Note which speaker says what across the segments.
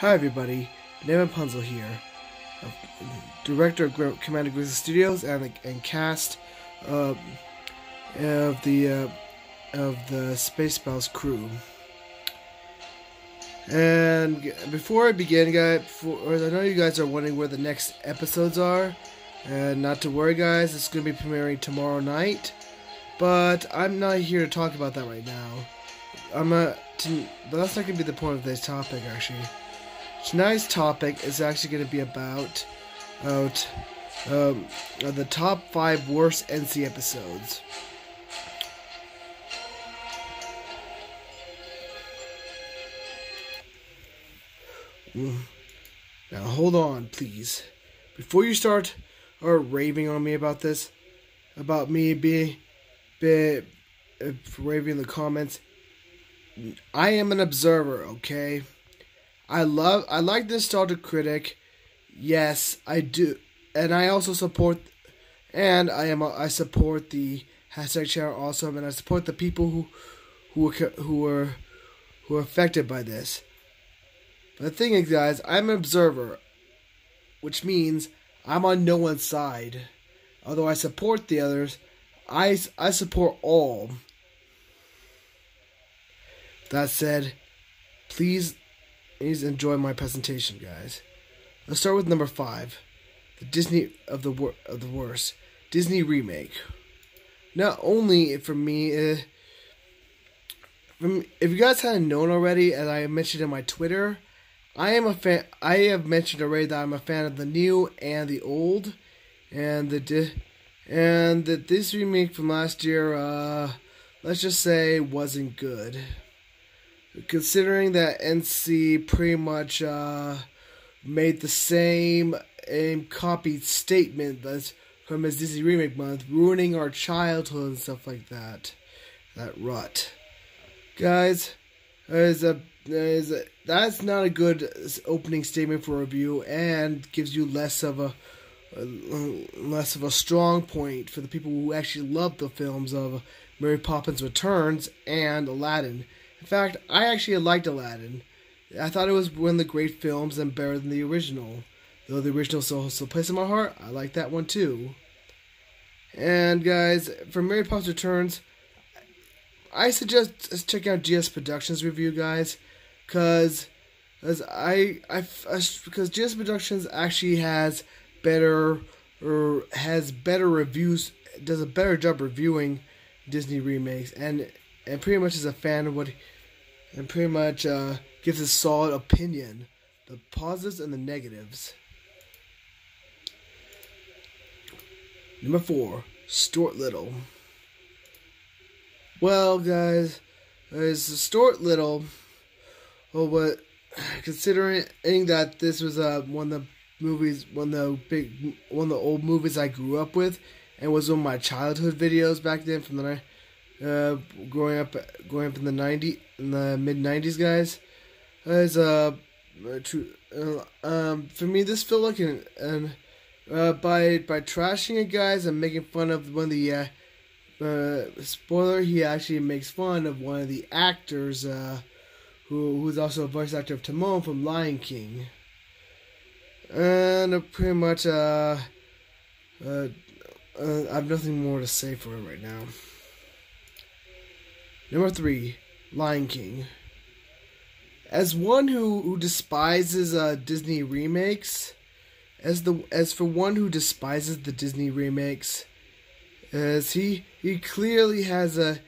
Speaker 1: Hi everybody, David Punzel here, director of Commander Grizzly Studios and cast of the Spaceballs crew. And before I begin, guys, I know you guys are wondering where the next episodes are, and not to worry, guys, it's going to be premiering tomorrow night. But I'm not here to talk about that right now. But that's not going to be the point of today's topic, actually. Tonight's topic is actually going to be about the top 5 worst NC episodes. Now hold on, please. Before you start raving on me about this, about me being raving in the comments, I am an observer, okay? I like the nostalgic critic. Yes, I do, and I also support. And I support the hashtag channel also, and I support the people who are affected by this. But the thing is, guys, I'm an observer, which means I'm on no one's side. Although I support the others, I support all. That said, please enjoy my presentation, guys. Let's start with number 5, the Disney of the worst Disney remake. Not only for me, if you guys hadn't known already, as I mentioned in my Twitter, I am a fan. I have mentioned already that I'm a fan of the new and the old, and this remake from last year, let's just say, wasn't good. Considering that NC pretty much made the same copied statement that's from his Disney Remake Month, ruining our childhood and stuff like that. That rut. Guys, that's not a good opening statement for a review, and gives you less of a strong point for the people who actually love the films of Mary Poppins Returns and Aladdin. In fact, I actually liked Aladdin. I thought it was one of the great films and better than the original. Though the original still holds a place in my heart, I like that one too. And guys, for Mary Poppins Returns, I suggest checking out GS Productions review, guys, because GS Productions actually has better reviews, does a better job reviewing Disney remakes, and pretty much is a fan of what, and pretty much gives a solid opinion, the positives and the negatives. Number 4, Stuart Little. Well, guys, Stuart Little. Well, but considering that this was one of the old movies I grew up with, and was one of my childhood videos back then from the growing up in the mid-90s, guys, is for me, this felt like by trashing it, guys, and making fun of one of the spoiler, he actually makes fun of one of the actors who's also a voice actor of Timon from Lion King, and pretty much I have nothing more to say for it right now. Number 3, Lion King. As one who despises Disney remakes, as for one who despises the Disney remakes, as he clearly trashes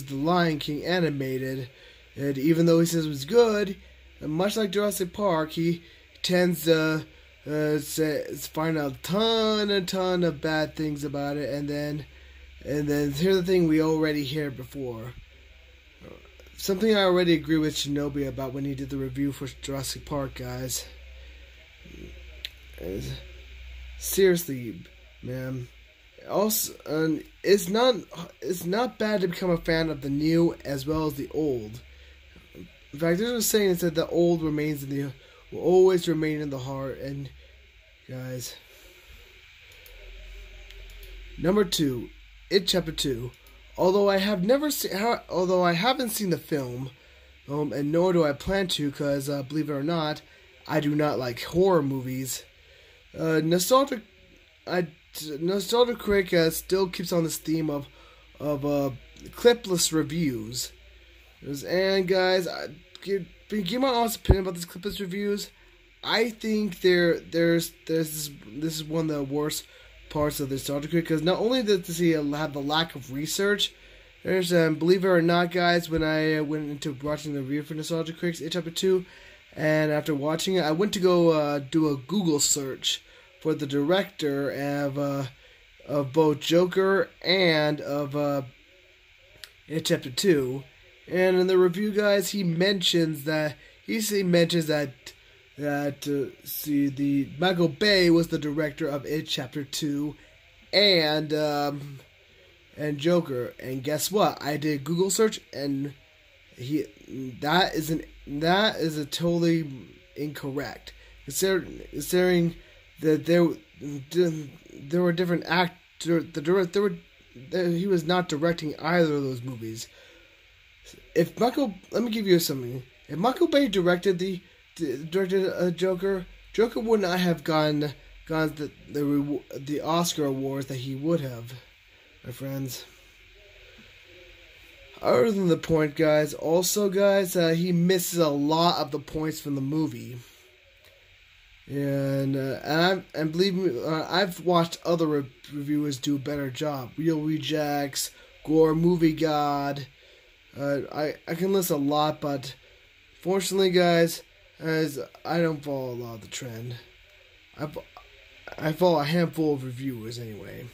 Speaker 1: the Lion King animated, and even though he says it was good, much like Jurassic Park, he tends to find out a ton of bad things about it, and then here's the thing we already heard before. Something I already agree with Shinobi about when he did the review for Jurassic Park, guys. Seriously, man. Also, it's not bad to become a fan of the new as well as the old. In fact, there's a saying that said the old will always remain in the heart. And guys, number 2, It Chapter 2, although I haven't seen the film, and nor do I plan to, because believe it or not, I do not like horror movies. Nostalgia Critic still keeps on this theme of clipless reviews. And guys, give my honest opinion about these clipless reviews. I think this is one of the worst parts of the Nostalgia Critic, because not only does he have the lack of research, there's believe it or not, guys, when I went into watching the review for Nostalgia Critics in Chapter 2, and after watching it, I went to go do a Google search for the director of both Joker and of in Chapter 2, and in the review, guys, he mentions that the Michael Bay was the director of It Chapter 2 and Joker. And guess what? I did a Google search, and that is a totally incorrect. Considering that there were different actors, he was not directing either of those movies. Let me give you something. If Michael Bay directed Joker, Joker would not have gotten the Oscar awards that he would have, my friends. Other than the point, guys, he misses a lot of the points from the movie. And believe me, I've watched other reviewers do a better job. Real Rejects, Gore Movie God. I can list a lot, but fortunately, guys, as I don't follow a lot of the trend. I follow a handful of reviewers anyway.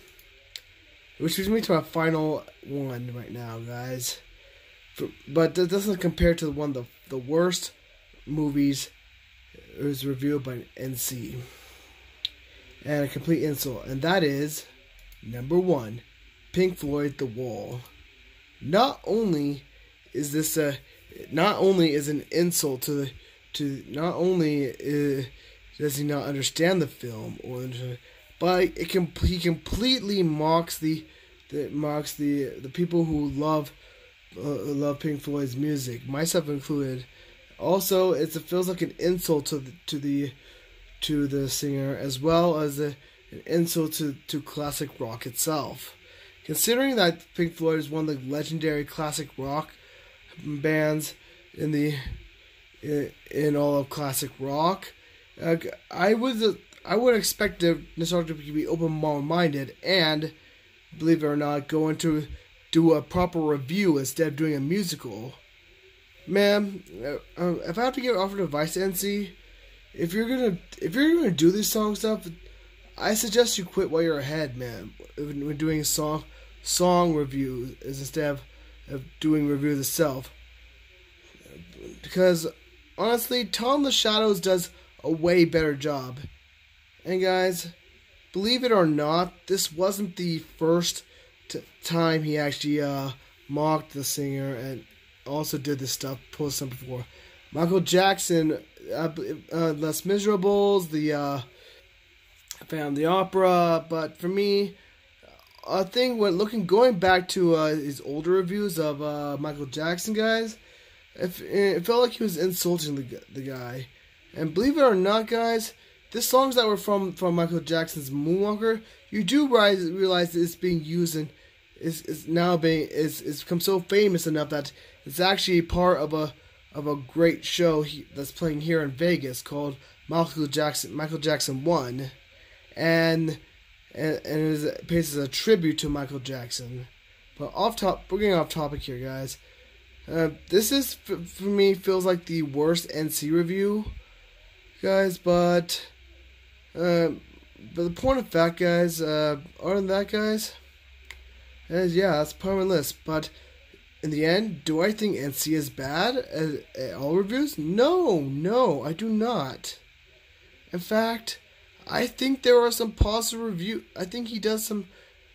Speaker 1: Which brings me to my final one right now, guys. But that doesn't compare to one of the worst movies. It was reviewed by NC. And a complete insult. And that is, number 1, Pink Floyd, The Wall. Not only is an insult does he not understand the film, but he completely mocks the people who love Pink Floyd's music, myself included. Also, it feels like an insult to the singer, as well as an insult to classic rock itself. Considering that Pink Floyd is one of the legendary classic rock bands in all of classic rock, I would expect the Nostalgia to be open-minded and, believe it or not, go into do a proper review instead of doing a musical. Man, if I have to give offered advice to NC, if you're gonna do this song stuff, I suggest you quit while you're ahead, man. When doing song reviews instead of doing reviews itself, because honestly, Tom the Shadows does a way better job. And guys, believe it or not, this wasn't the first time he actually mocked the singer and also did this stuff, posted some before. Michael Jackson, Les Miserables, the Phantom of the Opera, but for me, I think going back to his older reviews of Michael Jackson, guys, it felt like he was insulting the guy. And believe it or not, guys, the songs that were from Michael Jackson's Moonwalker, you do realize that it's being used and is become so famous enough that it's actually part of a great show that's playing here in Vegas called Michael Jackson 1, and it pays as a tribute to Michael Jackson. But we're getting off topic here, guys. This is for me feels like the worst NC review, guys. But the point of fact, guys, other than that, guys, that's part of my list. But in the end, do I think NC is bad at all reviews? No, I do not. In fact, I think there are some positive reviews. I think he does some.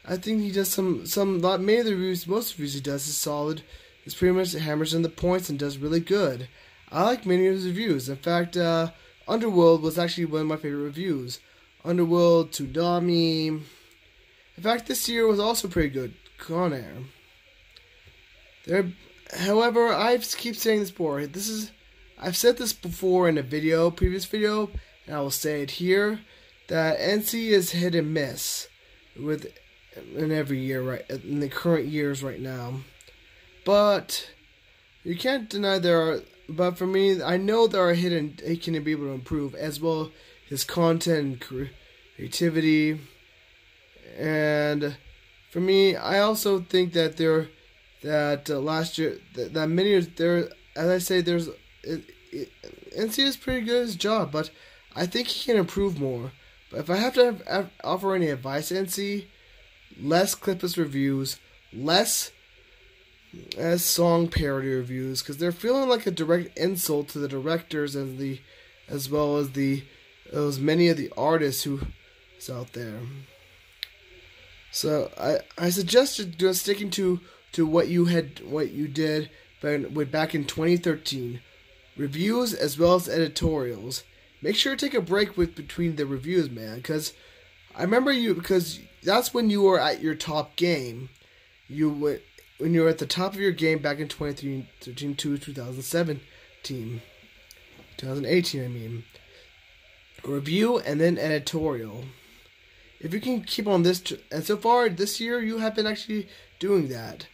Speaker 1: Not many of the reviews, most reviews he does is solid. It's pretty much hammers in the points and does really good. I like many of his reviews. In fact, Underworld was actually one of my favorite reviews. Underworld, Tsunami. In fact, this year was also pretty good. Con Air. There, however, I keep saying this before. I've said this before in a previous video, and I will say it here, that NC is hit and miss in every year, right, in the current years right now. But you can't deny but for me, I know there are hidden, he can be able to improve, as well his content and creativity. And for me, I also think that last year, that many years there, as I say, NC is pretty good at his job, but I think he can improve more. But if I have to offer any advice, NC, less clipless reviews, less as song parody reviews, because they're feeling like a direct insult to the directors as well as many of the artists who's out there. So I suggest just sticking to what you did back in 2013, reviews as well as editorials. Make sure to take a break between the reviews, man, because I remember because that's when you were at your top game. When you were at the top of your game back in 2013 to 2018, I mean. Review and then editorial. If you can keep on this, and so far this year you have been actually doing that.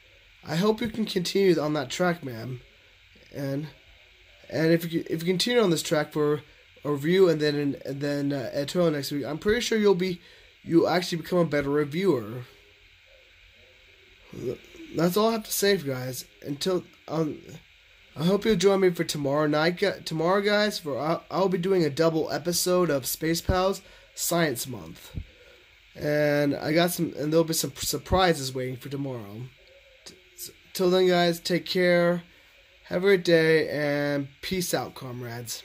Speaker 1: I hope you can continue on that track, man. And if you continue on this track for a review and then editorial next week, I'm pretty sure you'll actually become a better reviewer. That's all I have to say, guys. Until I hope you'll join me for tomorrow night. Tomorrow, guys, I'll be doing a double episode of Space Pals Science Month, and there'll be some surprises waiting for tomorrow. Till then, guys, take care. Have a great day, and peace out, comrades.